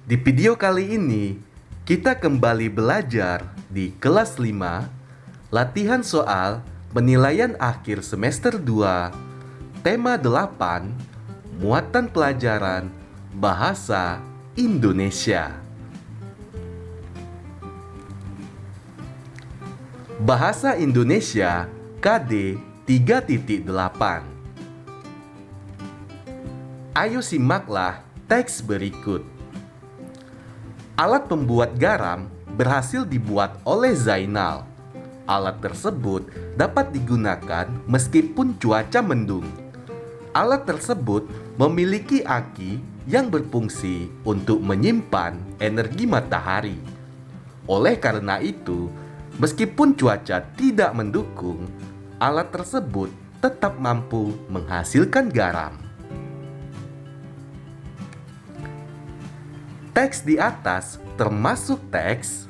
Di video kali ini, kita kembali belajar di kelas 5, latihan soal penilaian akhir semester 2, tema 8, muatan pelajaran Bahasa Indonesia. Bahasa Indonesia KD 3.8. Ayo simaklah teks berikut. Alat pembuat garam berhasil dibuat oleh Zainal. Alat tersebut dapat digunakan meskipun cuaca mendung. Alat tersebut memiliki aki yang berfungsi untuk menyimpan energi matahari. Oleh karena itu, meskipun cuaca tidak mendukung, alat tersebut tetap mampu menghasilkan garam. Teks di atas termasuk teks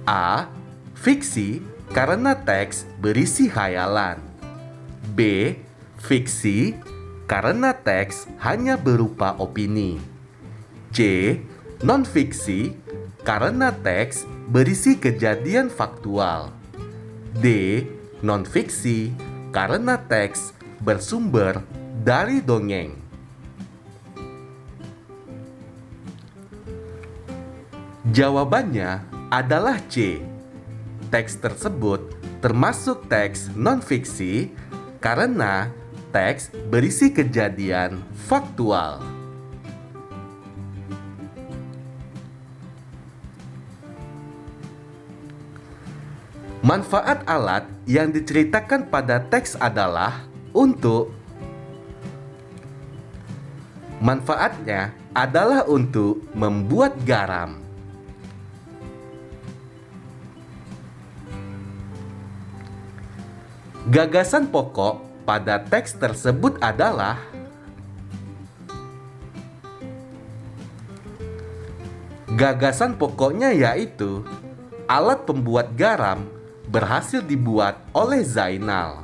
A. Fiksi karena teks berisi khayalan. B. Fiksi karena teks hanya berupa opini. C. Non-fiksi karena teks berisi kejadian faktual. D. Non-fiksi karena teks bersumber dari dongeng. Jawabannya adalah C. Teks tersebut termasuk teks non-fiksi karena teks berisi kejadian faktual. Manfaat alat yang diceritakan pada teks adalah untuk manfaatnya adalah untuk membuat garam. Gagasan pokok pada teks tersebut adalah gagasan pokoknya yaitu alat pembuat garam berhasil dibuat oleh Zainal.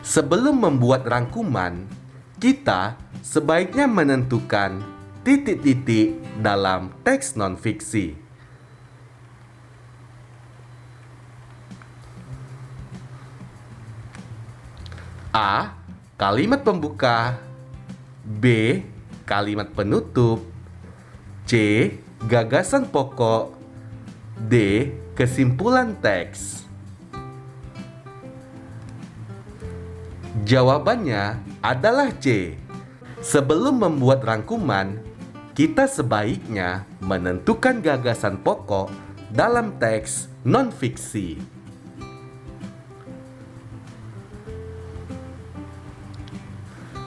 Sebelum membuat rangkuman, kita sebaiknya menentukan titik-titik dalam teks non-fiksi. A. Kalimat pembuka. B. Kalimat penutup. C. Gagasan pokok. D. Kesimpulan teks. Jawabannya adalah C. Sebelum membuat rangkuman, kita sebaiknya menentukan gagasan pokok dalam teks non-fiksi.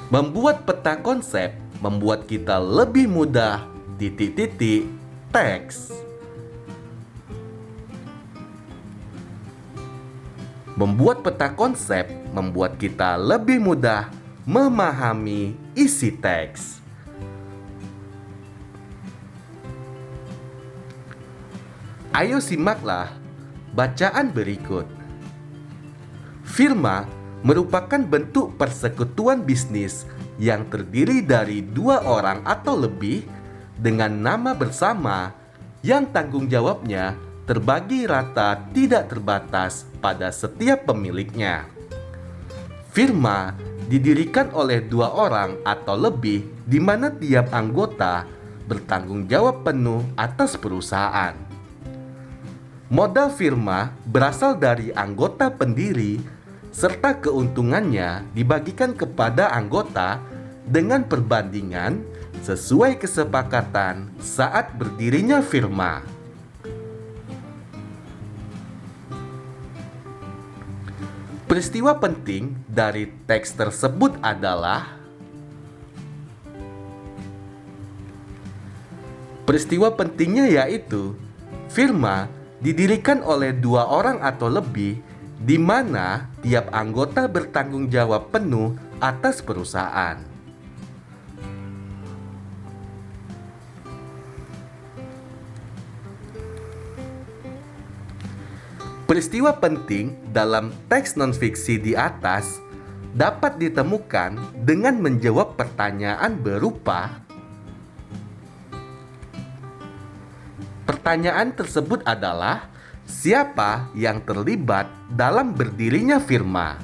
Membuat peta konsep membuat kita lebih mudah titik-titik teks. Membuat peta konsep membuat kita lebih mudah memahami isi teks. Ayo simaklah bacaan berikut. Firma merupakan bentuk persekutuan bisnis yang terdiri dari dua orang atau lebih dengan nama bersama yang tanggung jawabnya terbagi rata tidak terbatas pada setiap pemiliknya. Firma didirikan oleh dua orang atau lebih di mana tiap anggota bertanggung jawab penuh atas perusahaan. Modal firma berasal dari anggota pendiri serta keuntungannya dibagikan kepada anggota dengan perbandingan sesuai kesepakatan saat berdirinya firma. Peristiwa penting dari teks tersebut adalah peristiwa pentingnya yaitu firma didirikan oleh dua orang atau lebih di mana tiap anggota bertanggung jawab penuh atas perusahaan. Peristiwa penting dalam teks non-fiksi di atas dapat ditemukan dengan menjawab pertanyaan berupa pertanyaan tersebut adalah siapa yang terlibat dalam berdirinya firma?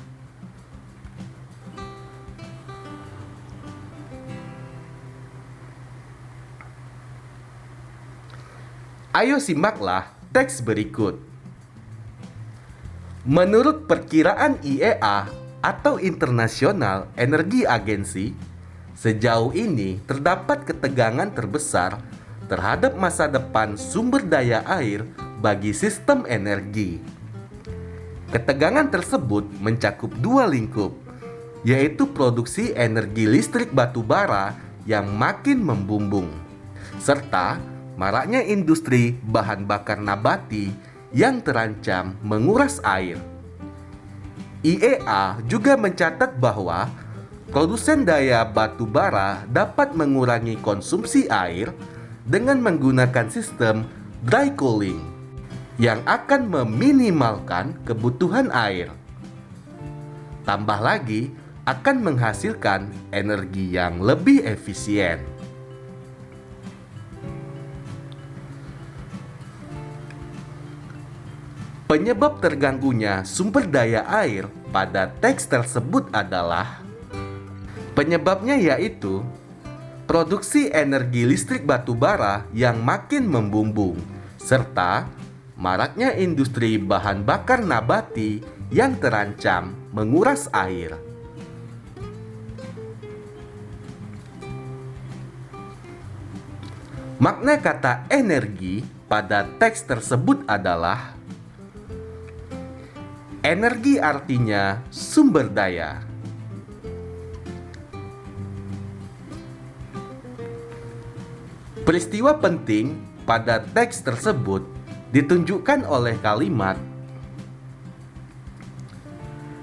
Ayo simaklah teks berikut. Menurut perkiraan IEA atau International Energy Agency, sejauh ini terdapat ketegangan terbesar terhadap masa depan sumber daya air bagi sistem energi. Ketegangan tersebut mencakup dua lingkup, yaitu produksi energi listrik batu bara yang makin membumbung, serta maraknya industri bahan bakar nabati yang terancam menguras air. IEA juga mencatat bahwa produsen daya batu bara dapat mengurangi konsumsi air dengan menggunakan sistem dry cooling yang akan meminimalkan kebutuhan air. Tambah lagi, akan menghasilkan energi yang lebih efisien. Penyebab terganggunya sumber daya air pada teks tersebut adalah penyebabnya yaitu produksi energi listrik batu bara yang makin membumbung serta maraknya industri bahan bakar nabati yang terancam menguras air. Makna kata energi pada teks tersebut adalah energi artinya sumber daya. Peristiwa penting pada teks tersebut ditunjukkan oleh kalimat.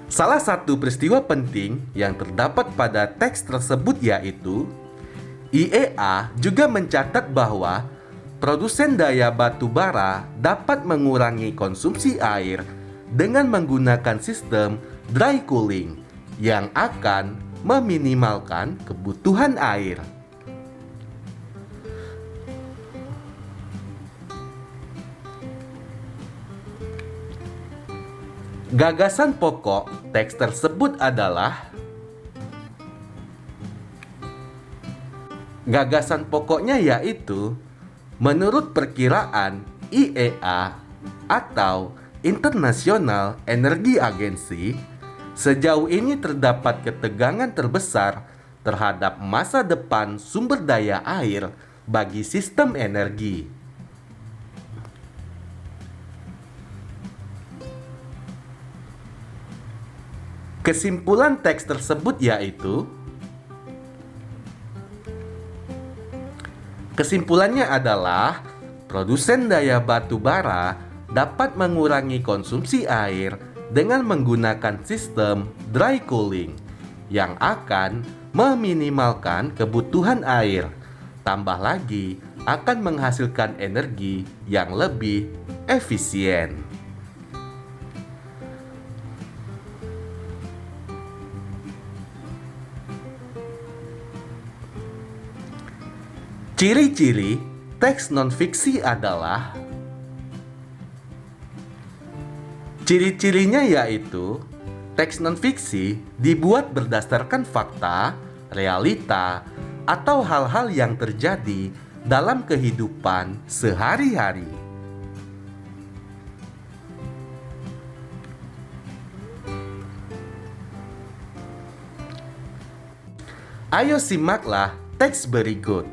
Salah satu peristiwa penting yang terdapat pada teks tersebut yaitu IEA juga mencatat bahwa produsen daya batu bara dapat mengurangi konsumsi air dengan menggunakan sistem dry cooling yang akan meminimalkan kebutuhan air. Gagasan pokok teks tersebut adalah gagasan pokoknya yaitu menurut perkiraan IEA atau International Energy Agency, sejauh ini terdapat ketegangan terbesar terhadap masa depan sumber daya air bagi sistem energi. Kesimpulan teks tersebut yaitu kesimpulannya adalah produsen daya batu bara dapat mengurangi konsumsi air dengan menggunakan sistem dry cooling yang akan meminimalkan kebutuhan air. Tambah lagi, akan menghasilkan energi yang lebih efisien. Ciri-ciri teks non-fiksi adalah ciri-cirinya yaitu teks non-fiksi dibuat berdasarkan fakta, realita, atau hal-hal yang terjadi dalam kehidupan sehari-hari. Ayo simaklah teks berikut.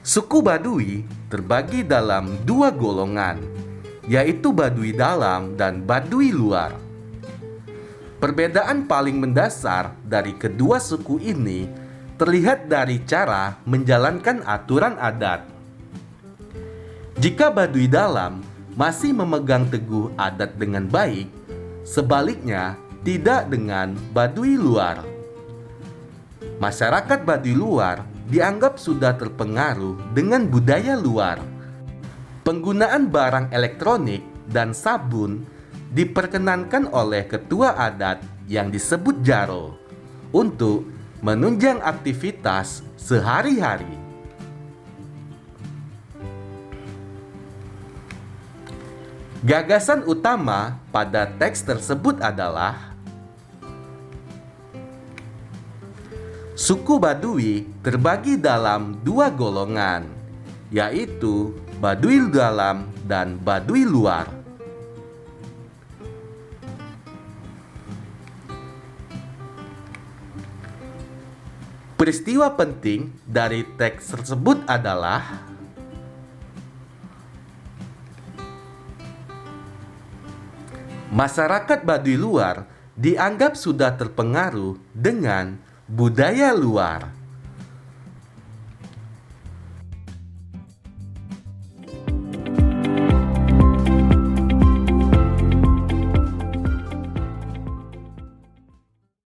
Suku Baduy terbagi dalam dua golongan, yaitu Baduy dalam dan Baduy luar. Perbedaan paling mendasar dari kedua suku ini terlihat dari cara menjalankan aturan adat. Jika Baduy dalam masih memegang teguh adat dengan baik, sebaliknya tidak dengan Baduy luar. Masyarakat Baduy luar dianggap sudah terpengaruh dengan budaya luar. Penggunaan barang elektronik dan sabun diperkenankan oleh ketua adat yang disebut jaro untuk menunjang aktivitas sehari-hari. Gagasan utama pada teks tersebut adalah suku Baduy terbagi dalam dua golongan, yaitu Baduy dalam dan Baduy luar. Peristiwa penting dari teks tersebut adalah masyarakat Baduy luar dianggap sudah terpengaruh dengan budaya luar.